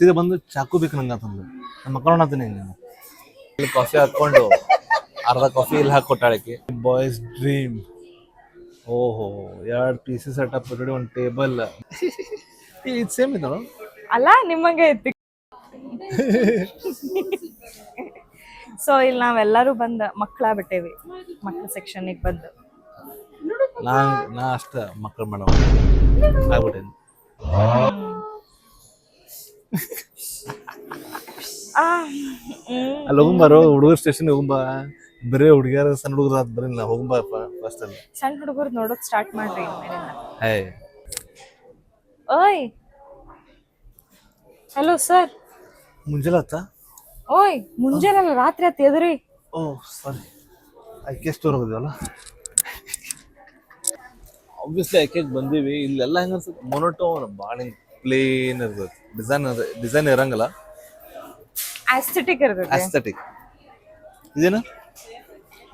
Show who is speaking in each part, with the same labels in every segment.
Speaker 1: ಸೀದಾ ಬಂದು ಚಾಕು ಬೇಕು ನಂಗೆ ಅಂತಂದು ನಮ್ಮ ಮಕ್ಕಳು ಅಂತೀನಿ ಇಲ್ಲಿ ಕಾಫಿ ಹಾಕೊಂಡು ಅರ್ಧ ಕಾಫಿ ಇಲ್ಲಿ ಹಾಕಿ ಕೊಟ್ಟಾಳಕ್ಕೆ ಬಾಯ್ಸ್ ಡ್ರೀಮ್. ಓಹೋ 2 ಪೀಸಸ್ ಸೆಟಪ್ ರೆಡಿ, ಒಂದು ಟೇಬಲ್. ಇದು ಸೇಮ್ ಇದ್ದಾವ
Speaker 2: ಅಲ್ಲ ನಿಮಗೆ ಐತಿ. ಸೊ ಇಲ್ಲಿ ನಾವೆಲ್ಲರೂ ಬಂದು ಮಕ್ಕಳಾಗ್ಬಿಟ್ಟೇವಿ, ಮಕ್ಕಳ ಸೆಕ್ಷನ್ಗೆ ಬಂದು.
Speaker 1: ನಾ ಅಷ್ಟ ಮಕ್ಕಳು ಮಾಡೋ ಆಗ್ಬಿಟ್ಟೇನಿ. ಅಲ್ಲಿ ಹೋಗುಂಬಾರೋ ಹುಡುಗರ ಸ್ಟೇಷನ್ ಹೋಗುಂಬ, ಬರೇ ಹುಡುಗಿಯರ ಸಣ್ಣ ಹುಡುಗರ ಬರಲ್ಲ ಹೋಗುಂಬ ಫಸ್ಟ್ ಅಲ್ಲಿ.
Speaker 2: ಸಣ್ಣ ಹುಡುಗರು ನೋಡೋಕ್ ಸ್ಟಾರ್ಟ್ ಮಾಡ್ರಿ
Speaker 1: ಹೇ
Speaker 2: ಓಯ್. Hello sir.
Speaker 1: ಮುಂಜಾನೆ ಆತ?
Speaker 2: ಓಯ್ ಮುಂಜಾನೆ ರಾತ್ರಿ ಆತ ಎದ್ರಿ.
Speaker 1: ಓ ಸಾರಿ, ಐಕೆ ಸ್ಟೋರ್ ಹೋಗಿದ್ವಲ್ಲ. ಆಬ್ವಿಯಸ್ಲಿ ಐಕೆಗೆ ಬಂದೀವಿ. ಇಲ್ಲೆಲ್ಲ ಹೆಂಗ ಅನ್ಸುತ್ತೆ, ಮೊನೋಟೋನ್, ಭಾಳ ಪ್ಲೇನ್ ಇರ್ತದೆ. ಡಿಸೈನ್ ಇರಂಗಿಲ್ಲ,
Speaker 2: ಆಸ್ಥೆಟಿಕ್ ಇರ್ತದೆ.
Speaker 1: ಆಸ್ಥೆಟಿಕ್. ಇದೇನು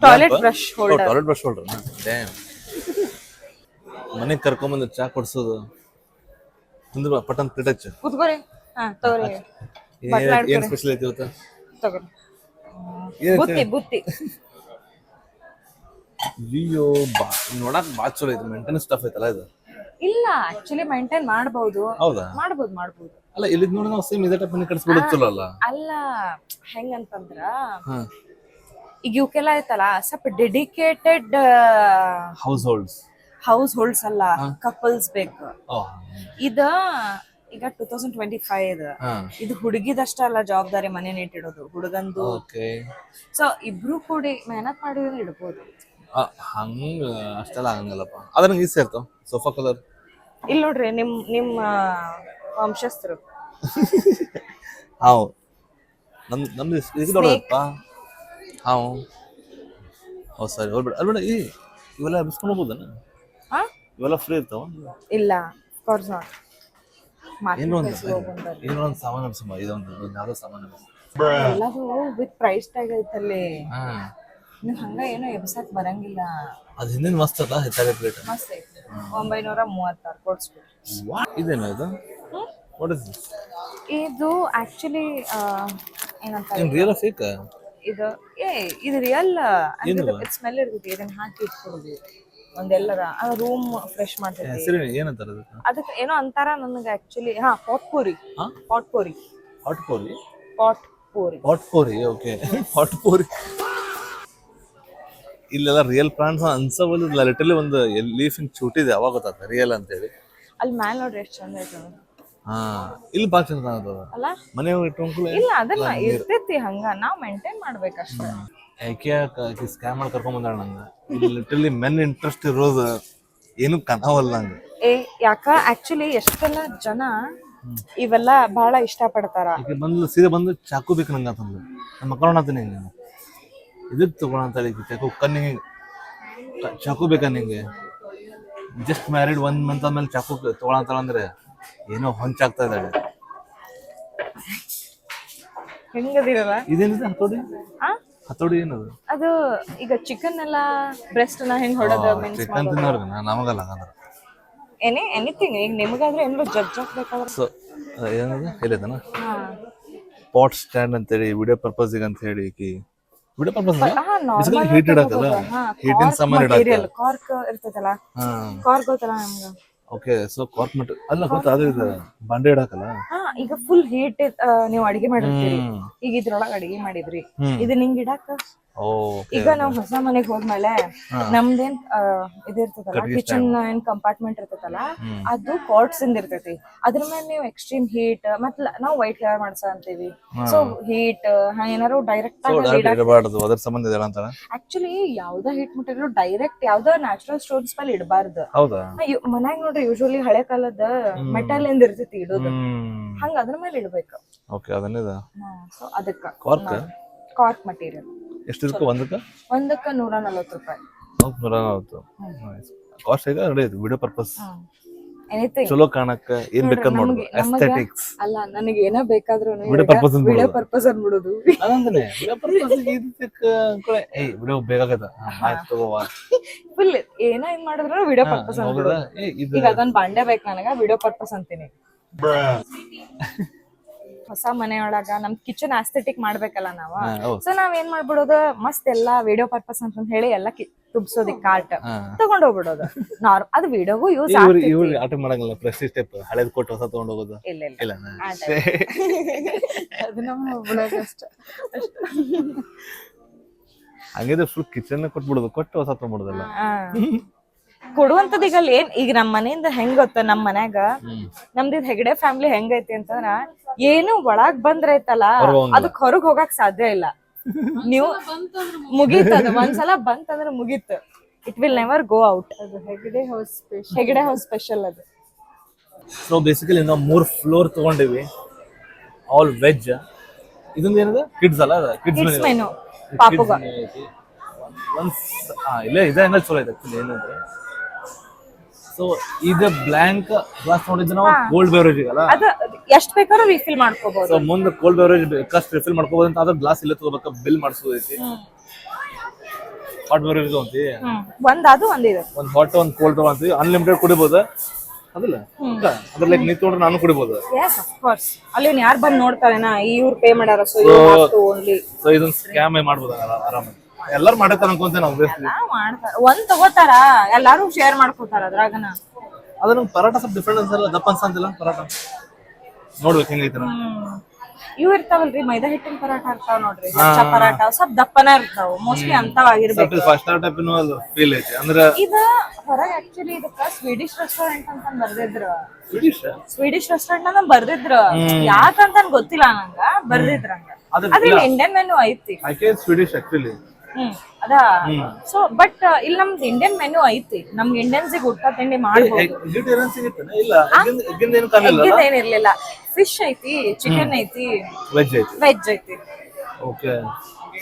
Speaker 2: toilet brush holder.
Speaker 1: Toilet brush holder. Dam. ಮನೆಗೆ ಕರ್ಕೊಂಬಂದು ಚಾ ಕೊಡ್ಸೋದು ತಿಂದ್ರೆ ಪಟನ್ ಪ್ಲೇಟ್
Speaker 2: ಕೂತ್ಕೋರಿ. ಹಾ ತಗೋರಿ.
Speaker 1: ಏನ್ ಸ್ಪೆಷಲ್ ಐತಿ ಇವತ್ತು?
Speaker 2: ತಗೋರಿ. ಬುತ್ತಿ ಬುತ್ತಿ.
Speaker 1: ಅಯ್ಯೋ ನೋಡಕ್ ಭಾಳ ಚಲೋ ಐತಿ. ಮೇಂಟೆನೆನ್ಸ್ ಸ್ಟಫ್ ಐತಲ್ಲ ಇದು.
Speaker 2: ಇಲ್ಲ ಆಕ್ಚುಲಿ ಮೇಂಟೈನ್ ಮಾಡಬಹುದು.
Speaker 1: ಹೌದಾ?
Speaker 2: ಮಾಡಬಹುದು.
Speaker 1: ಅಲ್ಲ ಇಲ್ಲಿ ನೋಡಿ ನಾವು ಸೇಮ್ ಇದೇ ಟೈಪ್ ಮನೆ ಕಟ್ಸ್ಬಿಡೋದು ಚಲೋ ಅಲ್ಲ?
Speaker 2: ಅಲ್ಲ ಹೆಂಗಂತಂದ್ರ ಈಗ ಇವಕ್ಕೆಲ್ಲ ಐತಲ್ಲ ಸ್ವಲ್ಪ ಡೆಡಿಕೇಟೆಡ್ ಹೌಸ್ ಹೋಲ್ಡ್ಸ್ ಅಲ್ಲ, ಕಪಲ್ಸ್ ಬೇಕು. ಇದ ಈಗ 2025 ಇದು ಹುಡುಗಿದಷ್ಟ ಅಲ್ಲ ಜವಾಬ್ದಾರಿ ಮನೆ ಇಟ್ಟಿಡೋದು, ಹುಡುಗಂದು. ಸೊ ಇಬ್ರು ಕೂಡಿ ಮೆಹನತ್ ಮಾಡಿದ್ರೆ ಇಡ್ಬೋದು.
Speaker 1: ಹಂಗ ಅಷ್ಟೆಲ್ಲ ಆಗಂಗಿಲ್ಲಪ್ಪ. ಅದ್ರ ನಂಗೆ ಈಸಿ ಇರ್ತಾವ. ಸೋಫಾ ಕಲರ್
Speaker 2: ಇಲ್ಲಿ ನೋಡ್ರಿ, ನಿಮ್ಮ ವಂಶಸ್ಥರು.
Speaker 1: ಹಾವು ನಮ್ದು ಇದು ನೋಡಪ್ಪ. ಹಾವು. ಹೌದು ಸರಿ, ಹೋಗ್ಬಿಡ ಅಲ್ಬೇಡ. ಇವೆಲ್ಲ ಬಿಸ್ಕೊಂಡು ಹೋಗ್ಬೋದನ? ಇವೆಲ್ಲ ಫ್ರೀ ಇರ್ತಾವ?
Speaker 2: ಇಲ್ಲ, ಕೋರ್ಸ್ ನಾಟ್.
Speaker 1: ಏನೋ ಒಂದು ಸಾಮಾನು ಅನ್ಸಮ್ಮ. ಇದೊಂದು ಯಾವ್ದೋ ಸಾಮಾನು
Speaker 2: ಎಲ್ಲದು ವಿತ್ ಪ್ರೈಸ್ ಟ್ಯಾಗ್ ಐತಲ್ಲಿ. ನೀವು ಹಂಗ ಏನೋ ಎಬ್ಸಕ್ ಬರಂಗಿಲ್ಲ.
Speaker 1: ಅದು ಹಿಂದಿನ ಮಸ್ತ್ ಅದ. ಹೆಚ್ಚಾಗಿ ಪ್ಲೇಟ್
Speaker 2: ಮಸ್ತ್ ಐತಿ. 936 ಕೊಡ್ಸ್ಬಿಟ್ಟು.
Speaker 1: ಇದೇನೋ ಇದು? What is this?
Speaker 2: ಇದು ಆಕ್ಚುಲಿ ಏನಂತ
Speaker 1: ರಿಯಲ್ ಫೇಕ್
Speaker 2: ಇದು ರಿಯಲ್ ಅಂದ್ರೆ ಸ್ಮೆಲ್ ಇರ್ತೈತಿ. ಇದನ್ನ ಹಾಕಿ ಇಟ್ಕೊಡುದು ಒಂದೆಲ್ಲರ ರೂಮ್ ಫ್ರೆಶ್ ಮಾಡ್ತೈತಿ.
Speaker 1: ಏನಂತಾರ
Speaker 2: ಅದಕ್ಕೆ ಏನೋ ಅಂತಾರ ನನಗೆ ಆಕ್ಚುಲಿ. ಪಾಟ್ಪೋರಿ.
Speaker 1: ಓಕೆ. ಪಾಟ್ಪೋರಿ ಇಲ್ಲೆಲ್ಲ ರಿಯಲ್ ಪ್ಲಾಂಟ್ಸ್ ಅನ್ಸವಲ್ಲ. ಲಿಟರಲಿ ಒಂದು ಲೀಫ್ ಹಿಂಗ್ ಚೂಟಿದೆ, ಅವಾಗ ಗೊತ್ತಾಗ್ತದೆ ರಿಯಲ್ ಅಂತೇಳಿ.
Speaker 2: ಅಲ್ಲಿ ಮ್ಯಾಲ್ ನೋಡ್ರಿ ಎಷ್ಟು ಚಂದ ಐತೆ.
Speaker 1: ಇಲ್ಲಿ ಬಾಳ ಚಂದ ಕಾಣತ್ತದ. ಮನೆ
Speaker 2: ಇಲ್ಲ ಅದನ್ನ ಇರ್ತೈತಿ ಹಂಗ, ನಾವ್ ಮೇಂಟೈನ್ ಮಾಡ್ಬೇಕಷ್ಟೇ.
Speaker 1: ಯಾಕೆ ಸ್ಕ್ಯಾಮ್ ಮಾಡಿ ಕರ್ಕೊಂಡ್ ಬಂದಾಳ ನಂಗೆ. ಲಿಟರಲಿ ಮೆನ್ ಇಂಟ್ರೆಸ್ಟ್ ಇರೋದು ಏನು ಕಾಣವಲ್ಲ ನಂಗೆ.
Speaker 2: ಯಾಕ ಆಕ್ಚುಲಿ ಎಷ್ಟೆಲ್ಲ ಜನ ಇವೆಲ್ಲ ಬಹಳ ಇಷ್ಟ ಪಡ್ತಾರ.
Speaker 1: ಸೀದಾ ಬಂದು ಚಾಕು ಬೇಕು ನಂಗೆ ಅಂತಂದು ನಮ್ಮ ಮಕ್ಕಳು ಅಂತೀನಿ. ಇದಕ್ಕೆ ತಗೊಳಂತ ಚಾಕು ಕಣ್ಣಿಗೆ ಚಾಕು ಬೇಕಾ ನಿಂಗೆ? ಜಸ್ಟ್ ಮ್ಯಾರಿಡ್ 1 ಮಂತ್ ಆದ್ಮೇಲೆ ಚಾಕು ತಗೊಳಂತಾಳ ಅಂದ್ರೆ ಏನೋ ಹೊಂಚಾಗ್ತಾ ಇದ್ದಾಳೆ.
Speaker 2: ಹೆಂಗದಿರಲ್ಲ
Speaker 1: ಇದೇನಿದೆ ಹತೋಡಿ ಏನದು?
Speaker 2: ಅದು ಈಗ ಚಿಕನ್ ಎಲ್ಲ ಬ್ರೆಸ್ಟ್ ನ ಹೆಂಗ್ ಹೊಡೋದು
Speaker 1: ಚಿಕನ್ ತಿನ್ನೋರ್ಗ ನಮಗಲ್ಲ ಅಂದ್ರೆ
Speaker 2: ಎನಿಥಿಂಗ್. ಈಗ ನಿಮಗಾದ್ರೆ ಏನಾದ್ರು ಜಡ್ಜ್ ಹಾಕ್ಬೇಕಾದ್ರೆ.
Speaker 1: ಸೊ ಏನದು ಹೇಳಿದನ ಪಾಟ್ ಸ್ಟ್ಯಾಂಡ್ ಅಂತೇಳಿ ವಿಡಿಯೋ ಪರ್ಪಸ್ಗೆ ಅಂತ ಹೇಳಿ. ವಿಡಿಯೋ ಪರ್ಪಸ್ ಹೀಟೆಡ್ ಆಗಲ್ಲ, ಹೀಟಿನ ಸಾಮಾನು ಇಡಕ್ಕೆ.
Speaker 2: ಕಾರ್ಕ್ ಇರ್ತದಲ್ಲ, ಕಾರ್ಕ್ ಗೊತ್ತಲ್ಲ ನಮ್ಗೆ.
Speaker 1: ಓಕೆ. ಸೊ ಕಾರ್ಕ್ ಮಟ್ ಅಲ್ಲ ಗೊತ್ತಾ, ಅದು ಇದು ಬಂಡೆ ಇಡಕಲ್ಲ.
Speaker 2: ಈಗ ಫುಲ್ ಹೀಟ್ ನೀವು ಅಡಿಗೆ ಮಾಡಿರ್ತೀರಿ. ಈಗ ಇದ್ರೊಳಗ ಅಡಿಗೆ ಮಾಡಿದ್ರಿ, ಇದನ್ನ ಹಿಂಗ್ ಇಡಾಕ. ಈಗ ನಾವ್ ಹೊಸ ಮನೆಗ್ ಹೋದ್ಮೇಲೆ ನಮ್ದೇನ್ ಇದಿರ್ತದಲ್ಲ, ಕಿಚನ್ ಏನ್ ಕಂಪಾರ್ಟ್ಮೆಂಟ್ ಇರ್ತದಲ್ಲ, ಅದು ಕಾಟ್ಸ್ ಇಂದ ಇರ್ತೈತಿ. ಅದ್ರ ಮೇಲೆ ನೀವು ಎಕ್ಸ್ಟ್ರೀಮ್ ಹೀಟ್ ಮತ್ ನಾವು ವೈಟ್ ಕಲರ್ ಮಾಡ್ಸ ಅಂತೀವಿ. ಸೊ ಹೀಟ್ ಏನಾರು ಡೈರೆಕ್ಟ್
Speaker 1: ಅದ್ರ ಸಂಬಂಧ ಇದೆ ಅಂತ.
Speaker 2: ಆಕ್ಚುಲಿ ಯಾವ್ದೋ ಹೀಟ್ ಮುಟ್ಟಿದ್ರು ಡೈರೆಕ್ಟ್ ಯಾವ್ದೋ ನ್ಯಾಚುರಲ್ ಸ್ಟೋನ್ಸ್ ಮೇಲೆ ಇಡಬಾರ್ದು. ಮನ್ಯಾಗ ನೋಡ್ರಿ ಯೂಶುವಲಿ ಹಳೆ ಕಾಲದ ಮೆಟಲ್ ಇಂದ ಇರ್ತೈತಿ ಇಡೋದು, ಹಂಗ ಅದ್ರ ಮೇಲೆ ಇಡ್ಬೇಕು.
Speaker 1: ಓಕೆ. ಅದನ್ನಿದ.
Speaker 2: ಸೊ ಅದಕ್ಕ ಕಾರ್ಕ್ ಮಟೀರಿಯಲ್.
Speaker 1: ಎಷ್ಟಿರ್ಕು ಒಂದಕ್ಕೆ
Speaker 2: 140 ರೂಪಾಯಿ.
Speaker 1: 140. ಕಾಸ್ಟ್ ಈಗ ರೆಡಿ ಐತಿ. ವಿಡಿಯೋ ಪರ್ಪಸ್
Speaker 2: ಎನಿಥಿಂಗ್
Speaker 1: ಚಲೋ ಕಾಣಕ್ಕ ಏನ್ ಬೇಕಾದ್ ಮಾಡೋದು. ಎಸ್ಥೆಟಿಕ್ಸ್
Speaker 2: ಅಲ್ಲ, ನನಗೆ ಏನೋ ಬೇಕಾದ್ರೂ
Speaker 1: ವಿಡಿಯೋ
Speaker 2: ಪರ್ಪಸ್ ಅನ್ಬಿಡೋದು.
Speaker 1: ಅದಂದ್ರೆ ವಿಡಿಯೋ ಪರ್ಪಸ್ ವಿಡಿಯೋ ಬೇಕಾಗತ್ತ. ಆಯ್ತು ತಗೋವಾ.
Speaker 2: ಫುಲ್ ಏನೋ ಹಿಂಗ್ ಮಾಡಿದ್ರು ವಿಡಿಯೋ ಪರ್ಪಸ್ ಅನ್ಬಿಡೋದು. ಈಗ ಅದೊಂದ್ ಬಾಂಡೆ ಬೇಕು ನನಗ, ವಿಡಿಯೋ ಪರ್ಪಸ್ ಅಂತೀನಿ. ಹೊಸ ಮನೆಯೊಳಗ ನಮ್ ಕಿಚನ್ ಆಸ್ಥೆಟಿಕ್ ಮಾಡ್ಬೇಕಲ್ಲ ನಾವ.
Speaker 1: ಹೌದು.
Speaker 2: ಸೊ ನಾವ್ ಏನ್ ಮಾಡ್ಬಿಡೋದು, ಮಸ್ತ್ ಎಲ್ಲಾ ವಿಡಿಯೋ ಪರ್ಪಸ್ ಅಂತ ಹೇಳಿ ಎಲ್ಲಾ ತುಂಬಿಸೋದಿಕ್ ಕಾರ್ಟ್ ತಗೊಂಡ್ ಹೋಗ್ಬಿಡೋದು. ಅದು ವಿಡಿಯೋಗೂ ಯೂಸ್
Speaker 1: ಇವ್ರು ಆಟ ಮಾಡಂಗಿಲ್ಲ, ಪ್ರೆಸ್ಟೀಜ್ ಸ್ಟೆಪ್ ಹಳೇದ್ ಕೊಟ್ಟು ಹೊಸ ತಗೊಂಡ್ ಹೋಗೋದು
Speaker 2: ಇಲ್ಲ ಇಲ್ಲ
Speaker 1: ಇಲ್ಲ.
Speaker 2: ಅದು ನಮ್ಮ ಒಬ್ಬಳಾಗ ಅಷ್ಟ.
Speaker 1: ಹಂಗಿದ್ರೆ ಫುಲ್ ಕಿಚನ್ ಕೊಟ್ಬಿಡೋದು, ಕೊಟ್ಟು ಹೊಸ ತಗೊಂಡ್ಬಿಡೋದಲ್ಲ.
Speaker 2: ಕೊಡುವಂತದ್ ಈಗ ಅಲ್ಲಿ ಏನ್, ಈಗ ನಮ್ ಮನೆಯಿಂದ ಹೆಂಗ್ ಗೊತ್ತ, ನಮ್ ಮನ್ಯಾಗ ನಮ್ದು ಹೆಗಡೆ ಫ್ಯಾಮಿಲಿ ಹೆಂಗೈತಿ ಅಂತಂದ್ರ, ಏನು ಒಳಗ್ ಬಂದ್ರೈತಲ್ಲ ಅದಕ್ ಹೊರಗ್ ಹೋಗಕ್ ಸಾಧ್ಯ ಇಲ್ಲ. ನೀವು ಮುಗೀತದ, ಒಂದ್ಸಲ ಬಂತಂದ್ರ ಮುಗೀತು. It will never go out. ಅದು ಹೆಗಡೆ ಹೌಸ್ ಸ್ಪೆಷಲ್ ಅದು.
Speaker 1: ಸೊ ಬೇಸಿಕಲಿ ನಾವು 3 ಫ್ಲೋರ್ ತಗೊಂಡಿವಿ, ಆಲ್ ವೆಜ್. ಇದೊಂದು ಏನದ ಕಿಡ್ಸ್ ಅಲ್ಲ, ಕಿಡ್ಸ್
Speaker 2: ಮೆನು ಪಾಪುಗ.
Speaker 1: ಇಲ್ಲ ಇದೆ ಹಂಗ ಚಲೋ ಇದೆ ಆಕ್ಚುಲಿ ಏನಂದ್ರೆ. ಸೊ ಇದು ಬ್ಲಾಂಕ್ ಗ್ಲಾಸ್ ನೋಡಿದ್ರೆ ನಾವು ಕೋಲ್ಡ್ ಬೆವರೇಜ್ ಅಲ್ಲ,
Speaker 2: ಅದು ಎಷ್ಟ್ ಬೇಕಾದ್ರೂ ರಿಫಿಲ್ ಮಾಡ್ಕೋಬಹುದು.
Speaker 1: ಸೊ ಮುಂದೆ ಕೋಲ್ಡ್ ಬೆವರೇಜ್ ಬೇಕಷ್ಟು ರಿಫಿಲ್ ಮಾಡ್ಕೋಬಹುದು ಅಂತ. ಅದ್ರ ಗ್ಲಾಸ್ ಇಲ್ಲೇ ತಗೋಬೇಕು, ಬಿಲ್ ಮಾಡಿಸೋದೈತಿ. ಹಾಟ್ ಬೆವರೇಜ್ ಅಂತಿ,
Speaker 2: ಒಂದಿದೆ,
Speaker 1: ಒಂದ್ ಹಾಟ್ ಒಂದ್ ಕೋಲ್ಡ್ ತಗೊಂತೀವಿ, ಅನ್ಲಿಮಿಟೆಡ್ ಕುಡಿಬಹುದು ಅದಲ್ಲ. ಅದ್ರ ಲೈಕ್ ನೀ ತಗೊಂಡ್ರೆ ನಾನು ಕುಡಿಬಹುದು.
Speaker 2: Yes of course. ಅಲ್ಲಿ ಯಾರು ಬಂದು ನೋಡ್ತಾರೇನಾ ಇವ್ರು ಪೇ ಮಾಡ್ಯಾರ, ಸೊ ಓನ್ಲಿ.
Speaker 1: ಸೊ ಇದೊಂದು ಸ್ಕ್ಯಾಮ್ ಮಾಡ್ಬೋದು ಆರಾಮಾಗಿ. ಎಲ್ಲಾರು ಮಾಡಿರ್ತಾರ ಅನ್ಕೊಂತೇನೆ ನಾವು.
Speaker 2: ಮಾಡ್ತಾರ, ಒಂದ್ ತಗೋತಾರ, ಎಲ್ಲಾರು ಶೇರ್ ಮಾಡ್ಕೋತಾರ ಅದ್ರಾಗನ.
Speaker 1: ಅದ್ರ ಪರಾಟ ಸ್ವಲ್ಪ ಡಿಫ್ರೆಂಟ್ ಅನ್ಸಲ್ಲ, ದಪ್ಪ ಅನ್ಸಂತಿಲ್ಲ ಪರಾಟ. ನೋಡ್ಬೇಕು ಹೆಂಗೈತೆ.
Speaker 2: ಇವ್ ಇರ್ತಾವಲ್ರಿ ಮೈದಾ ಹಿಟ್ಟಿನ ಪರಾಟ ಇರ್ತಾವ ನೋಡ್ರಿ, ಲಚ್ಚಾ ಪರಾಟ ಸ್ವಲ್ಪ ದಪ್ಪನ ಇರ್ತಾವ, ಮೋಸ್ಟ್ಲಿ ಅಂತಾವಾಗಿರ್ಬೇಕು.
Speaker 1: ಫಸ್ಟ್ ಟೈಪ್ ಫೀಲ್ ಐತಿ ಅಂದ್ರೆ.
Speaker 2: ಇದು ಹೊರಗೆ ಆಕ್ಚುಲಿ ಇದಕ್ಕ ಸ್ವೀಡಿಶ್ ರೆಸ್ಟೋರೆಂಟ್ ಅಂತ ಬರ್ದಿದ್ರು. ಸ್ವೀಡಿಶ್ ರೆಸ್ಟೋರೆಂಟ್ ಅಂತ ಬರ್ದಿದ್ರು, ಯಾಕಂತ ಗೊತ್ತಿಲ್ಲ ನಂಗ, ಬರ್ದಿದ್ರಂಗ. ಅದ್ರ ಇಂಡಿಯನ್ ಮೆನು ಐತಿ.
Speaker 1: ಸ್ವೀಡಿಶ್ ಆಕ್ಚುಲಿ
Speaker 2: ಅದ. ಸೊ ಬಟ್ ಇಲ್ಲಿ ನಮ್ದು ಇಂಡಿಯನ್ ಮೆನು ಐತಿ, ನಮ್ಗೆ ಇಂಡಿಯನ್ಸಿಗೆ ಊಟ ತಿಂಡಿ ಮಾಡ್ಬೋದು. ಏನಿರ್ಲಿಲ್ಲ, ಫಿಶ್ ಐತಿ, ಚಿಕನ್ ಐತಿ, ವೆಜ್ ಐತಿ.
Speaker 1: ಓಕೆ.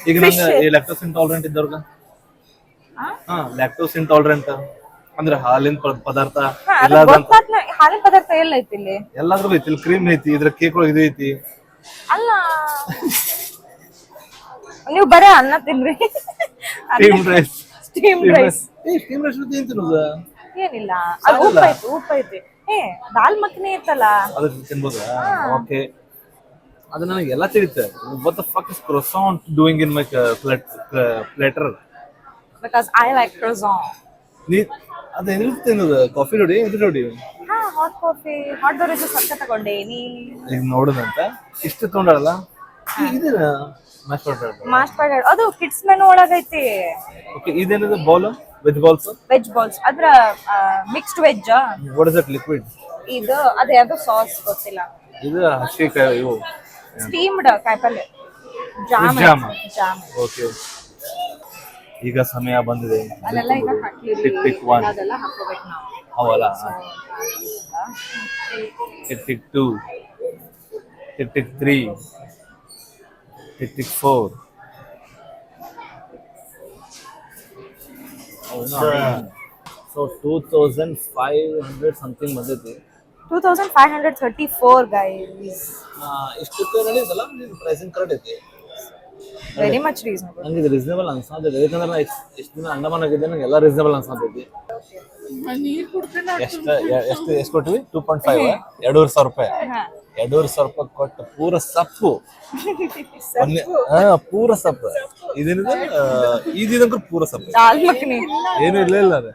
Speaker 1: ಈಗ ನಂಗೆ ಲ್ಯಾಕ್ಟೋಸ್ ಇಂಟಾಲರೆಂಟ್ ಇದ್ದವ್ರಿಗೆ, ಲ್ಯಾಕ್ಟೋಸ್ ಇಂಟಾಲರೆಂಟ್ ಅಂದ್ರೆ ಹಾಲಿನ ಪದಾರ್ಥ,
Speaker 2: ಹಾಲಿನ ಪದಾರ್ಥ ಎಲ್ಲ ಐತಿ ಇಲ್ಲಿ,
Speaker 1: ಎಲ್ಲಾದ್ರೂ ಐತಿ. ಇಲ್ಲಿ ಕ್ರೀಮ್ ಐತಿ, ಇದ್ರ ಕೇಕ್ ಒಳಗೆ ಇದು ಐತಿ.
Speaker 2: ಅಲ್ಲ ನೀವು ಬರೇ ಅನ್ನ ತಿನ್ರಿ.
Speaker 1: Steam rice.
Speaker 2: ಸ್ಟೀಮ್ ರೈಸ್
Speaker 1: ಏನ್ ತಿನ್ನೋದು?
Speaker 2: ಏನಿಲ್ಲ, ಅದು ಉಪ್ಪು ಐತಿ. ದಾಲ್ ಮಖನಿ ಐತಲ್ಲ,
Speaker 1: ಅದು ತಿನ್ಬೋದಾ? ಓಕೆ. ಅದು ನನಗೆ ಎಲ್ಲ ತಿಳಿಯುತ್ತೆ. What the fuck is croissant doing in my platter?
Speaker 2: Because I like croissant.
Speaker 1: ನೀ ಅದು ಎಲ್ಲಿ ತಿನ್ನೋದು? ಕಾಫಿ ನೋಡಿ, ಇದು ನೋಡಿ.
Speaker 2: ಹಾಟ್ ಕಾಫಿ, ಹಾಟ್ ಬೆವರೇಜ್ ಸಕ್ಕ ತಗೊಂಡೇನಿ.
Speaker 1: ಈಗ ನೋಡೋದಂತ ಇಷ್ಟು ತಗೊಂಡಲ್ಲ. ಇದು
Speaker 2: ಮಾಸ್ಟರ್ ಪೊಟ್ಯಾಟೊ, ಅದು ಕಿಡ್ಸ್ ಮೆನು ಒಳಗೈತಿ.
Speaker 1: ಓಕೆ. ಇದೇನಿದೆ bowl? Veg balls.
Speaker 2: Veg balls ಅದ್ರ mixed veg.
Speaker 1: What is that liquid?
Speaker 2: ಇದು ಅದೇ ಯಾವ್ದೋ ಸಾಸ್ ಗೊತ್ತಿಲ್ಲ.
Speaker 1: ಇದು ಹಸಿ ಕಾಯಿ, ಇವು
Speaker 2: ಸ್ಟೀಮ್ಡ್ ಕಾಯಿಪಲ್ಲೆ, ಜಾಮ್.
Speaker 1: ಓಕೆ. ಈಗ ಸಮಯ ಬಂದಿದೆ.
Speaker 2: ಅದೆಲ್ಲ ಈಗ ಹಾಕ್ಲಿರಿ,
Speaker 1: ಟಿಕ್ ಟಿಕ್ 1
Speaker 2: ಅದೆಲ್ಲ ಹಾಕೋಬೇಕು ನಾವು.
Speaker 1: ಅವಲ್ಲ. Tick tick 2, tick tick 3, tick tick 4. So 2500 something ಬಂದೈತಿ.
Speaker 2: 2534 ಗೈಸ್.
Speaker 1: ಇಷ್ಟಕ್ಕೆ ನಡೆಯುತ್ತಲ್ಲ, ಪ್ರೈಸಿಂಗ್ ಕರೆಕ್ಟ್ ಐತಿ.
Speaker 2: Very much reasonable.
Speaker 1: ನಂಗೆ ಇದು ರೀಸನಬಲ್ ಅನ್ಸಾತೈತಿ, ಯಾಕಂದ್ರೆ ನಾ ಎಷ್ಟು ದಿನ ಅಂಡಮಾನ್ ಆಗಿದ್ದೆ, ನಂಗೆ ಎಲ್ಲ ರೀಸನಬಲ್ ಅನ್ಸಾತೈತಿ. ಎಷ್ಟು ಕೊಟ್ವಿ? 2.5, 2,500 ರೂಪಾಯಿ. 2,500 ರೂಪಾಯಿ ಕೊಟ್ಟು ಪೂರ ಸಪ್ಪು, ಪೂರ ಸಪ್ಪು. ಇದೇನಿದೆ, ಇದಂಕ್ರು ಪೂರ ಸಪ್ಪು,
Speaker 2: ದಾಲ್ ಮಖನಿ
Speaker 1: ಏನು ಇಲ್ಲ ಅದ.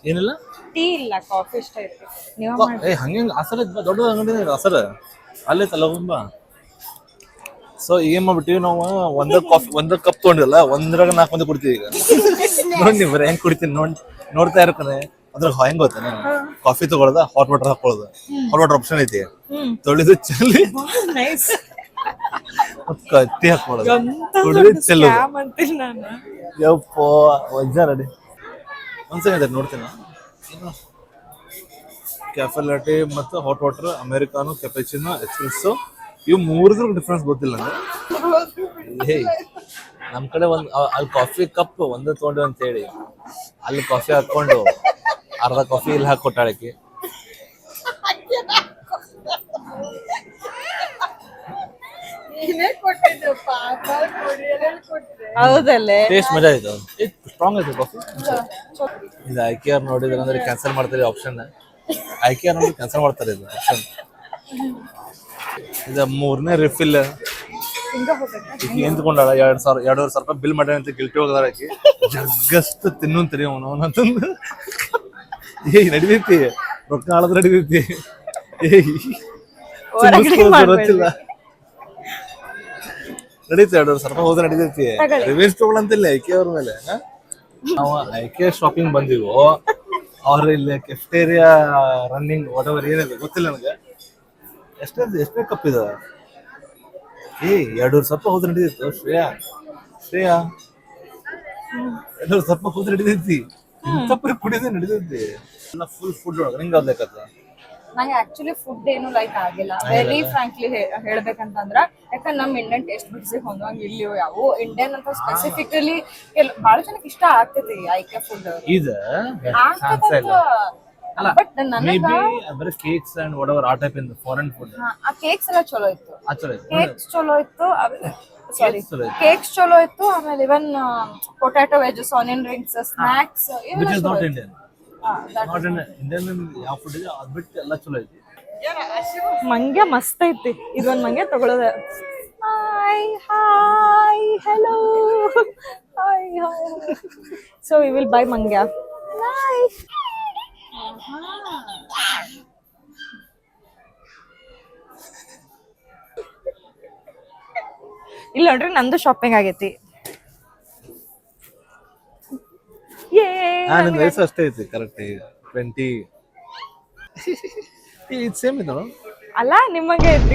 Speaker 1: ಏನಿಲ್ಲ,
Speaker 2: ಟೀ ಇಲ್ಲ, ಕಾಫಿ ಇಷ್ಟ ಐತಿ.
Speaker 1: ಹಂಗೆ ಹಸರ ದೊಡ್ಡ ಅಂಗಡಿ ಹಸರ ಅಲ್ಲೇ ತಲಗುಂಬ. ಸೊ ಏನ್ ಮಾಡ್ಬಿಟ್ಟಿವಿ ನಾವು, ಒಂದ್ ಕಪ್ ತೊಗೊಂಡಿಲ್ಲ, ಒಂದ್ರಾಗ 4 ಮಂದಿ ಕುಡ್ತೀವಿ. ಈಗ ನೋಡಿ ನೀವು ಹೆಂಗ್ ಕುಡಿತೀನಿ ನೋಡ್ತಾ ಇರ್ತಾನೆ. ಅದ್ರ ಹೆಂಗ್ ಗೊತ್ತಾನೆ, ಕಾಫಿ ತಗೊಳ್ಳೋದ, ಹಾಟ್ ವಾಟರ್ ಹಾಕೊಳ್ಳೋದು. ಹಾಟ್ ವಾಟರ್ ಆಪ್ಷನ್ ಐತಿ, ತೊಳೆದು ಚೆಲ್ಲಿ ಟೀ ಹಾಕೊಳ್ಳೋದು, ಕುಡಿದು ಚೆಲ್ಲೋದು. ಯಪ್ಪ ವಜ್ಜ ರೆಡಿ. ಒಂದ್ಸಲ ನೋಡ್ತೀನಿ. ಕ್ಯಾಫೆ ಲಾಟೆ ಮತ್ತು ಹಾಟ್ ವಾಟರ್, ಅಮೆರಿಕಾನೋ, ಕ್ಯಾಪೆಚಿನೋ, ಎಸ್ಪ್ರೆಸ್ಸೋ, ಇವು 3 ಡಿಫ್ರೆನ್ಸ್ ಗೊತ್ತಿಲ್ಲ ನಂಗೆ. ನಮ್ ಕಡೆ ಅಲ್ಲಿ ಕಾಫಿ ಕಪ್ ಒಂದೇ ತಗೊಂಡು ಅಂತ ಹೇಳಿ, ಅಲ್ಲಿ ಕಾಫಿ ಹಾಕೊಂಡು ಅರ್ಧ ಕಾಫಿ ಇಲ್ಲಿ ಹಾಕಿ ಕೊಟ್ಟಾಳಕ್ಕೆ.
Speaker 2: ಹೌದಲ್ಲೇ,
Speaker 1: ಟೇಸ್ಟ್ ಮಜಾ ಆಯ್ತು, ಸ್ಟ್ರಾಂಗ್ ಆಯ್ತು ಕಾಫಿ. ಇದು ಐಕಿಆರ್ ನೋಡಿದ್ರೆ ಅಂದ್ರೆ ಕ್ಯಾನ್ಸಲ್ ಮಾಡ್ತಾರೆ ಆಪ್ಷನ್. ಐಕಿಆರ್ ನೋಡಿ ಕ್ಯಾನ್ಸಲ್ ಮಾಡ್ತಾರೆ ಇದು ಆಪ್ಷನ್. ಇದು 3ನೇ ರಿಫಿಲ್.
Speaker 2: ಹಿಂಗ ಹೋಗ್ಬೇಕಾ?
Speaker 1: ಈಗ ಎಂದ್ಕೊಂಡಾಳ 2,000 ರೂಪಾಯಿ ಬಿಲ್ ಮಾಡ್ಯಾನ ಅಂತ ಗಿಲ್ಟಿ ಹೋಗದಾಳ ಆಕಿ. ಜಗ್ಗಷ್ಟು ತಿನ್ನೋಂತರಿ ಅವನು ಅಂತಂದು. ನಡಿದೈತಿ, ರೊಕ್ಕ ಆಳದ್ ನಡಿದೈತಿ. ಗೊತ್ತಿಲ್ಲ, ನಡೀತಿ 2,000 ರೂಪಾಯಿ ಹೋದ್ರೆ ನಡಿದೈತಿ. ರಿವೆನ್ಸ್ ತಗೊಳಂತಿಲ್ಲ ಐಕೆ ಅವ್ರ ಮೇಲೆ. ನಾವು ಐಕೆ ಶಾಪಿಂಗ್ ಬಂದಿವು, ಅವ್ರ ಇಲ್ಲಿ ಕೆಫ್ಟೇರಿಯಾ ರನ್ನಿಂಗ್ ವಾಟ್ ಎವರ್ ಏನಿದೆ ಗೊತ್ತಿಲ್ಲ ನನಗೆ. ಎಷ್ಟೇ ಕಪ್ ಇದೆ? 2,000 ರೂಪಾಯಿ ಹೋದ್ರೆ ನಡೀತಿತ್ತು. ಶ್ರೇಯಾ 2,000 ರೂಪಾಯಿ ಹೋದ್ರೆ ನಡೀತೈತಿ. ಇಂಥಪ್ಪ ಕುಡಿದ್ರೆ ನಡೀತೈತಿ. ಫುಲ್ ಫುಡ್ ಒಳಗೆ ನಿಂಗೆ ಆಗ್ಬೇಕತ್ತ.
Speaker 2: ನಂಗೆ ಆಕ್ಚುಲಿ ಫುಡ್ ಏನು ಲೈಕ್ ಆಗಿಲ್ಲ, ವೆರಿ ಫ್ರಾಂಕ್ಲಿ ಹೇಳ್ಬೇಕಂತಂದ್ರ. ಯಾಕಂದ್ರೆ ನಮ್ ಇಂಡಿಯನ್ ಟೇಸ್ಟ್ ಬಿಡ್ಸಿ ಹೊಂದಂಗ ಇಲ್ಲಿ ಯಾವ ಇಂಡಿಯನ್ ಅಂತ ಸ್ಪೆಸಿಫಿಕಲಿ ಬಹಳ ಜನಕ್ಕೆ ಇಷ್ಟ ಆಗ್ತೈತಿ ಐಕೆ ಫುಡ್. ಬಟ್ ನನಗ
Speaker 1: ಬರೀ ಕೇಕ್ಸ್ ಅಂಡ್ ವಾಟ್ ಎವರ್ ಆ ಟೈಪ್ ಇನ್ ಫಾರಿನ್ ಫುಡ್.
Speaker 2: ಆ ಕೇಕ್ಸ್ ಎಲ್ಲ ಚಲೋ ಇತ್ತು. ಕೇಕ್ಸ್ ಚಲೋ ಇತ್ತು, ಕೇಕ್ಸ್ ಚಲೋ ಇತ್ತು. ಆಮೇಲೆ even potato wedges, onion rings, snacks
Speaker 1: which is not Indian. Not Indian ಯಾವ ಫುಡ್ ಇದೆ ಅದ್ ಬಿಟ್ಟು ಎಲ್ಲ ಚಲೋ ಐತಿ.
Speaker 2: ಮಂಗ್ಯ ಮಸ್ತ್ ಐತಿ. ಇದೊಂದ್ ಮಂಗ್ಯ ತಗೊಳ್ಳೋದ. Hi hi hello hi hi. So we will buy ಮಂಗ್ಯ. ನೈಸ್. ಇಲ್ಲ ನೋಡ್ರಿ, ನಂದು ಶಾಪಿಂಗ್ ಆಗೈತಿ.
Speaker 1: ನಿನ್ನ ವಯಸ್ಸು ಅಷ್ಟೇ ಐತಿ ಕರೆಕ್ಟ್. 20 ಇದು ಸೇಮ್ ಇದು
Speaker 2: ಅಲ್ಲ, ನಿಮಗೆ ಐತಿ.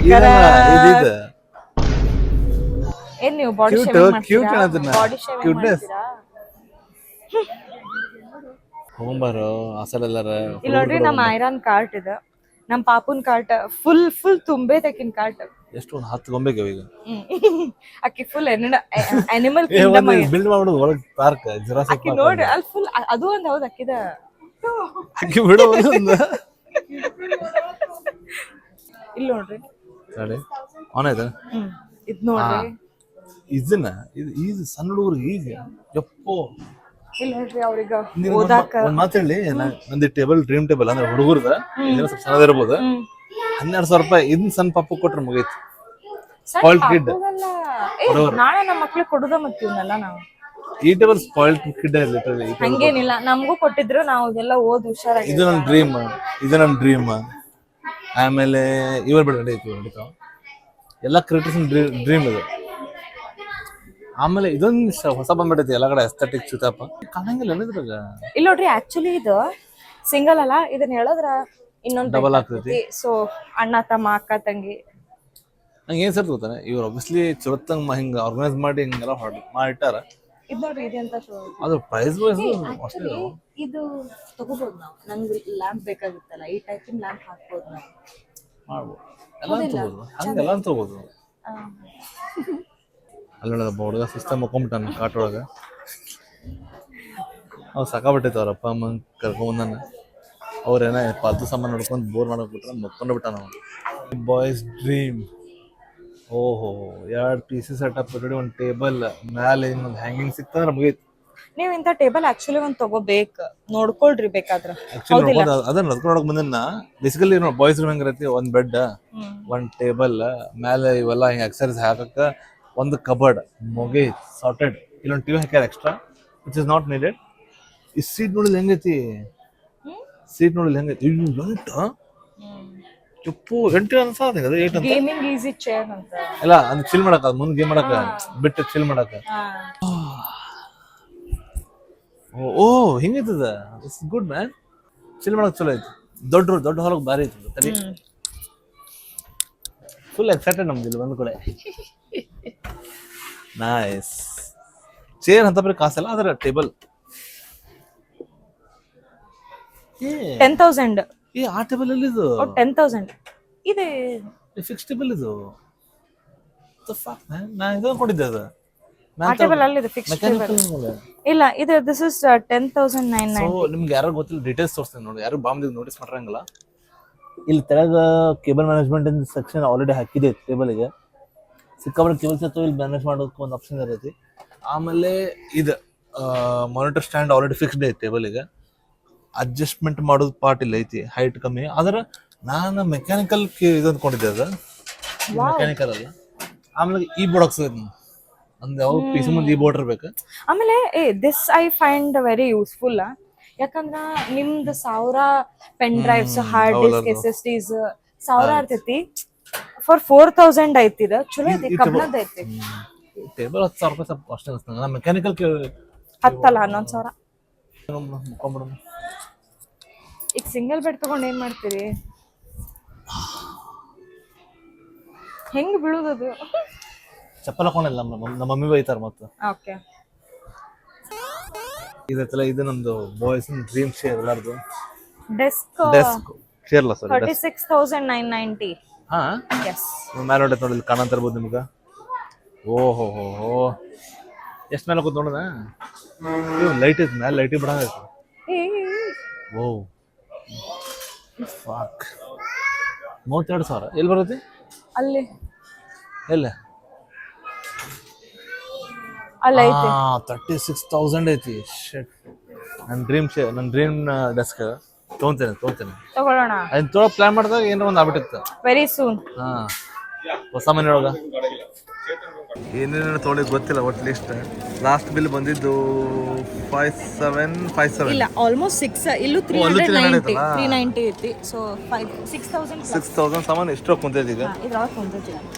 Speaker 2: ಏನ್ ನೀವು ಬಾಡಿ ಶೇವಿಂಗ್ ಮಾಡ್ತೀರಾ? ಬಾಡಿ ಶೇವಿಂಗ್ ಮಾಡ್ತೀರಾ?
Speaker 1: ಹೋಗ್ಬಾರೋ ಅಸಲೆಲ್ಲಾರ.
Speaker 2: ಇಲ್ಲ ನೋಡ್ರಿ, ನಮ್ಮ ಐರನ್ ಕಾರ್ಟ್ ಇದೆ, ನಮ್ಮ ಪಾಪುನ್ ಕಾರ್ಟ್ ಫುಲ್ ತುಂಬೆ ತಕಿನ್ ಕಾರ್ಟ್.
Speaker 1: ಎಷ್ಟು ಒಂದು 10 ಗೊಂಬೆಗೆ ಈಗ.
Speaker 2: ಅಕ್ಕಿ ಫುಲ್ ಅನಿಮಲ್ ಕಿಂಗ್ಡಮ್
Speaker 1: ಬಿಲ್ಡ್ ಮಾಡೋದು ಒಳಗೆ ಪಾರ್ಕ್ ಜಿರಾಫ್
Speaker 2: ಅಕ್ಕಿ ನೋಡ್ರಿ ಅಲ್ಲಿ ಫುಲ್. ಅದು ಒಂದು ಹೌದು ಅಕ್ಕಿದ.
Speaker 1: ಅಕ್ಕಿ ಬಿಡೋ ಒಂದು
Speaker 2: ಇಲ್ಲಿ ನೋಡ್ರಿ
Speaker 1: ಸರಿ ಆನ್ ಆಯ್ತಾ?
Speaker 2: ಇದು ನೋಡ್ರಿ,
Speaker 1: ಇದನ್ನ ಇದು ಸಣ್ಣ ಹುಡುಗರಿಗೆ ಈಗ ಯಪ್ಪೋ.
Speaker 2: ಇಲ್ಲಿ ನೋಡ್ರಿ ಅವ್ರಿಗೆ ಓದಾಕ
Speaker 1: ಒಂದ್ ಮಾತು ಹೇಳಿ, ನಂದು ಟೇಬಲ್ ಡ್ರೀಮ್ ಟೇಬಲ್ ಅಂದ್ರೆ ಹುಡುಗರದ ಸ್ವಲ್ಪ ಸಣ್ಣದಿರ್ಬೋದು. 12,000 ರೂಪಾಯಿ ಇದನ್ನ ಸಣ್ಣ ಪಾಪ ಕೊಟ್ರೆ ಮುಗೈತಿ. Spoiled kid.
Speaker 2: ನಾಳೆ ನಮ್ಮ ಮಕ್ಳಿಗೆ ಕೊಡುದ ಮತ್ತೆ ಇವನ್ನೆಲ್ಲ ನಾವು.
Speaker 1: ಈ ಟೇಬಲ್ ಸ್ಪಾಯ್ಲ್ಡ್ ಕಿಡ್ ಲಿಟರಲಿ.
Speaker 2: ಹಂಗೇನಿಲ್ಲ, ನಮಗೂ ಕೊಟ್ಟಿದ್ರು, ನಾವು ಇದೆಲ್ಲ ಓದ್ ಹುಷಾರಾಗಿ.
Speaker 1: ಇದು ನನ್ನ ಡ್ರೀಮ್. ಆಮೇಲೆ ಇವರು ಬಿಡ ನಡೀತಾವ ಎಲ್ಲ ಕ್ರಿಯೇಟರ್ಸ್ ಡ್ರೀಮ್ ಇದು. ಆಮೇಲೆ ಇದೊಂದು ಹೊಸ ಬಂದ್ಬಿಟ್ಟೈತಿ ಎಲ್ಲ ಕಡೆ ಎಸ್ಥೆಟಿಕ್ ಚಿತಾಪ ಕಾಣಂಗಿಲ್ಲ ಅನ್ನೋದ್ರಾಗ. ಇಲ್ಲ
Speaker 2: ನೋಡ್ರಿ, ಆಕ್ಚುಲಿ ಇದು ಸಿಂಗಲ್ ಅಲ್ಲ, ಇದನ್ನ ಹೇಳಿದ್ರ ಇನ್ನೊಂದು
Speaker 1: ಡಬಲ್ ಆಗ್ತೈತಿ.
Speaker 2: ಸೊ ಅಣ್ಣ ತಮ್ಮ ಅಕ್ಕ ತಂಗಿ
Speaker 1: ನಂಗೆ ಏನ್ ಸರ್ತ ಗೊತ್ತಾನೆ, ಇವ್ರು ಒಬ್ವಿಯಸ್ಲಿ ಚಲೋತ್ತಂಗ್ ಹಿಂಗ ಆರ್ಗನೈಸ್ ಮಾಡಿ ಹಿಂಗೆಲ್ಲ ಮಾಡಿಟ್ಟಾರ.
Speaker 2: ಇದು ನೋಡ್ರಿ, ಇದೆ ಅಂತ
Speaker 1: ಅದು ಪ್ರೈಸ್ ವೈಸ್
Speaker 2: ಇದು ತಗೋಬಹುದು ನಾವು. ನಂಗೆ ಲ್ಯಾಂಪ್ ಬೇಕಾಗುತ್ತಲ್ಲ, ಈ ಟೈಪಿನ ಲ್ಯಾಂಪ್ ಹಾಕ್ಬೋದು ನಾವು.
Speaker 1: ಮಾಡ್ಬೋದು, ಎಲ್ಲ ತಗೋಬೋದು, ಹಂಗೆಲ್ಲ ತಗೋಬೋದು. ಅಲ್ಲ ಹುಡುಗ ಸಿಸ್ಟಮ್ ಮಕ್ಕೊಂಬಿಟ್ಟಾನ ಕಾಟ್ ಒಳಗೆ. ಅವ್ ಸಾಕಾಗ್ಬಿಟ್ಟೈತೆ ಅವ್ರ ಅಪ್ಪ ಅಮ್ಮ ಕರ್ಕೊಂಬಂದಾನ. ಅವ್ರೇನ ಪಾಲ್ತು ಸಾಮಾನು ನೋಡ್ಕೊಂಡು ಬೋರ್ ಮಾಡಕ್ಬಿಟ್ರೆ ಮಕ್ಕೊಂಡು ಬಿಟ್ಟಾನ ನಾವು. Boys dream. ಓಹೋ, 2 ಪೀಸಸ್ ಸೆಟಪ್, ಒಂದು ಟೇಬಲ್ ಮ್ಯಾಲೆ ಇನ್ನೊಂದು ಹ್ಯಾಂಗಿಂಗ್ ಸಿಕ್ತಂದ್ರೆ ಮುಗೀತು.
Speaker 2: ನೀವು ಇಂಥ ಟೇಬಲ್ ಆಕ್ಚುಲಿ ಒಂದು ತಗೋಬೇಕು, ನೋಡ್ಕೊಳ್ರಿ ಬೇಕಾದ್ರೆ.
Speaker 1: ಅದನ್ನ ನೋಡ್ಕೊಂಡೋಗಿ ಬಂದನ್ನ ಬೇಸಿಕಲಿ ಬಾಯ್ಸ್ ರೂಮ್ ಹೆಂಗಿರೈತಿ, ಒಂದ್ ಬೆಡ್, ಒಂದ್ ಟೇಬಲ್, ಮೇಲೆ ಇವೆಲ್ಲ ಹಿಂಗೆ ಎಕ್ಸರ್ಸೈಸ್ ಹಾಕಕ್ಕ ಒಂದು ಕಬರ್ಡ್ ಮುಗಿ ಸಾರ್ಟೆಡ್. ಇಲ್ಲೊಂದು ಟಿವಿ ಹಾಕ್ಯಾರ extra which is not needed. ಈ ಸೀಟ್ ನೋಡಿದ್ರೆ ಹೆಂಗೈತಿ, ಸೀಟ್ ನೋಡಿದ್ರೆ ಹೆಂಗೈತಿ. ಚುಪ್ಪು 8 ಅನ್ಸಾದ 8 ಅಂತ.
Speaker 2: ಗೇಮಿಂಗ್ ಈಸಿ ಚೇರ್ ಅಂತ
Speaker 1: ಇಲ್ಲ, ಅದು ಚಿಲ್ ಮಾಡಕ, ಮುಂದೆ ಗೇಮ್ ಮಾಡಕ ಬಿಟ್ಟು ಚಿಲ್ ಮಾಡಕ. ಓ ಹಿಂಗೈತದ, ಇಟ್ಸ್ ಗುಡ್ ಮ್ಯಾನ್. ಚಿಲ್ ಮಾಡಕ್ ಚಲೋ ಐತಿ. ದೊಡ್ಡ ಹೊಲಕ್ಕೆ ಬಾರಿ ಐತಿ. ತಡಿ, ಫುಲ್ ಎಕ್ಸೈಟೆಡ್ ನಮ್ದು ಇಲ್ಲಿ ಬಂದ ಕಡೆ. ನೈಸ್ ಚೇರ್ ಅಂತ ಬರೀ ಕಾಸಲ್ಲ, ಅದರ ಟೇಬಲ್
Speaker 2: 10,000.
Speaker 1: ಆ ಟೇಬಲ್ ಅಲ್ಲಿ ಇದು
Speaker 2: 10,000 ಇದೆ.
Speaker 1: ಫಿಕ್ಸ್ ಟೇಬಲ್ ಇದು. ನಾ ಇದು ಕೊಟ್ಟಿದ್ದೆ ಅದು.
Speaker 2: ಆ ಟೇಬಲ್ ಅಲ್ಲಿ ಇದೆ ಫಿಕ್ಸ್ ಟೇಬಲ್. ಇಲ್ಲ, ಇದು ದಿಸ್ ಇಸ್ 10,990.
Speaker 1: ಸೊ ನಿಮ್ಗೆ ಯಾರು ಗೊತ್ತಿಲ್ಲ ಡೀಟೇಲ್ಸ್ ತೋರಿಸ್ತೀನಿ ನೋಡಿ, ಯಾರು ಬಾಂಬ್ ನೋಟಿಸ್ ಮಾಡ್ರಂಗಿಲ್ಲ. ಇಲ್ಲಿ ತೆಳಗ ಕೇಬಲ್ ಮ್ಯಾನೇಜ್ಮೆಂಟ್ ಅಂತ ಸೆಕ್ಷನ್ ಆಲ್ರೆಡಿ ಹಾಕಿದೆ ಟೇಬಲ್ಗೆ. ಸಿಕ್ಕಾಪಟ್ಟೆ ಕೇಬಲ್ಸ್ ಅಥವಾ ಇಲ್ಲಿ ಮ್ಯಾನೇಜ್ ಮಾಡೋದಕ್ಕೆ ಒಂದು ಆಪ್ಷನ್ ಇರೈತಿ. ಆಮೇಲೆ ಇದು ಮಾನಿಟರ್ ಸ್ಟ್ಯಾಂಡ್ ಆಲ್ರೆಡಿ ಫಿಕ್ಸ್ಡ್ ಐತಿ ಟೇಬಲ್ಗೆ. ಅಡ್ಜಸ್ಟ್ಮೆಂಟ್ ಮಾಡೋದು ಪಾರ್ಟ್ ಇಲ್ಲ ಐತಿ, ಹೈಟ್ ಕಮ್ಮಿ. ಆದ್ರೆ ನಾನು ಮೆಕ್ಯಾನಿಕಲ್ ಇದು ಅಂದ್ಕೊಂಡಿದ್ದೆ. ಅದು ಮೆಕ್ಯಾನಿಕಲ್ ಅಲ್ಲ. ಆಮೇಲೆ ಈ ಬೋರ್ಡ್ ಹಾಕ್ಸೋದು ಅಂದ್ರೆ ಯಾವ ಪಿ ಸಿ ಮುಂದೆ ಈ ಬೋರ್ಡ್ ಇರ್ಬೇಕು.
Speaker 2: ಆಮೇಲೆ this I find very useful ಯಾಕಂದ್ರ ನಿಮ್ದು 1000 pen drives hard disk S S Ds 1000 ಇರ್ತೈತಿ ಫಾರ್ 4000 ಐತಿ ಇದು ಚಲೋ ಐತಿ ಕಬ್ಬಿಣದ ಐತಿ.
Speaker 1: ಟೇಬಲ್ 10,000 ರೂಪಾಯಿ ಸ್ವಲ್ಪ ಅಷ್ಟೇ ಅನಿಸ್ತಂಗ. ನಾ ಮೆಕ್ಯಾನಿಕಲ್
Speaker 2: ಹತ್ತಲ್ಲ 11,000.
Speaker 1: ಮುಕ್ಕೊಂಬಿಡೋಣ.
Speaker 2: ಈಗ ಸಿಂಗಲ್ ಬೆಡ್ ತಗೊಂಡ್ ಏನ್ ಮಾಡ್ತೀರಿ? ಹೆಂಗ್ ಬೀಳುದದು?
Speaker 1: ಚಪ್ಪಲ್ ಹಾಕೊಂಡಿಲ್ಲ ನಮ್ಮ ಮಮ್ಮಿ ಬೈತಾರ ಮತ್ತೆ.
Speaker 2: ಓಕೆ
Speaker 1: ಇದೈತಲ್ಲ ಇದು ನಮ್ದು ಬಾಯ್ಸ್ ಡ್ರೀಮ್ ಶೇರ್ ಎಲ್ಲಾರ್ದು.
Speaker 2: ಡೆಸ್ಕ್
Speaker 1: ಶೇರ್ ಇಲ್ಲ ಸರ್.
Speaker 2: 36,990.
Speaker 1: ಹಾ
Speaker 2: ಎಸ್
Speaker 1: ಮೇಲೆ ಹೊಡೆ ನೋಡಿ ಕಾಣಂತ ಇರ್ಬೋದು ನಿಮ್ಗೆ. ಓಹೋ ಹೋ ಹೋ ಎಷ್ಟು ಮೇಲೆ ಕೂತ್ ನೋಡೋಣ. ಲೈಟ್ ಐತಿ ಮೇಲೆ ಲೈಟಿಗೆ ಬಿಡಂಗ ಐತಿ. ಓ ಫಾಕ್ 32,000 ಎಲ್ಲಿ ಬರುತ್ತೆ?
Speaker 2: ಅಲ್ಲಿ
Speaker 1: ಎಲ್ಲ
Speaker 2: ಅಲ್ಲಿ ಐತಿ
Speaker 1: 36,000 ಐತಿ. ಶಟ್ ನನ್ನ ಡ್ರೀಮ್ ಡೆಸ್ಕ್ ತೊಗೊಂತೇನೆ
Speaker 2: ತಗೊಳ್ಳೋಣ.
Speaker 1: ಅದನ್ನ ತೊಗೊಳ ಪ್ಲಾನ್ ಮಾಡಿದಾಗ ಏನೋ ಒಂದು ಆಗ್ಬಿಟ್ಟಿತ್ತು.
Speaker 2: Very soon.
Speaker 1: ಹಾ ಹೊಸ ಮನೆಯೊಳಗ ಏನೇನು ತೊಗೊಳಿ ಗೊತ್ತಿಲ್ಲ. ಒಟ್ಟು ಲಿಸ್ಟ್ ಲಾಸ್ಟ್ ಬಿಲ್ ಬಂದಿದ್ದು 5757.
Speaker 2: ಇಲ್ಲ ಆಲ್ಮೋಸ್ಟ್ 6 ಇಲ್ಲೂ 390 ಐತಿ. ಸೊ 6,000
Speaker 1: ಸಾಮಾನು ಎಷ್ಟು ಕುಂತೈತಿ ಈಗ.
Speaker 2: ಇದ್ರೊಳಗೆ ಕುಂತೈತಿ.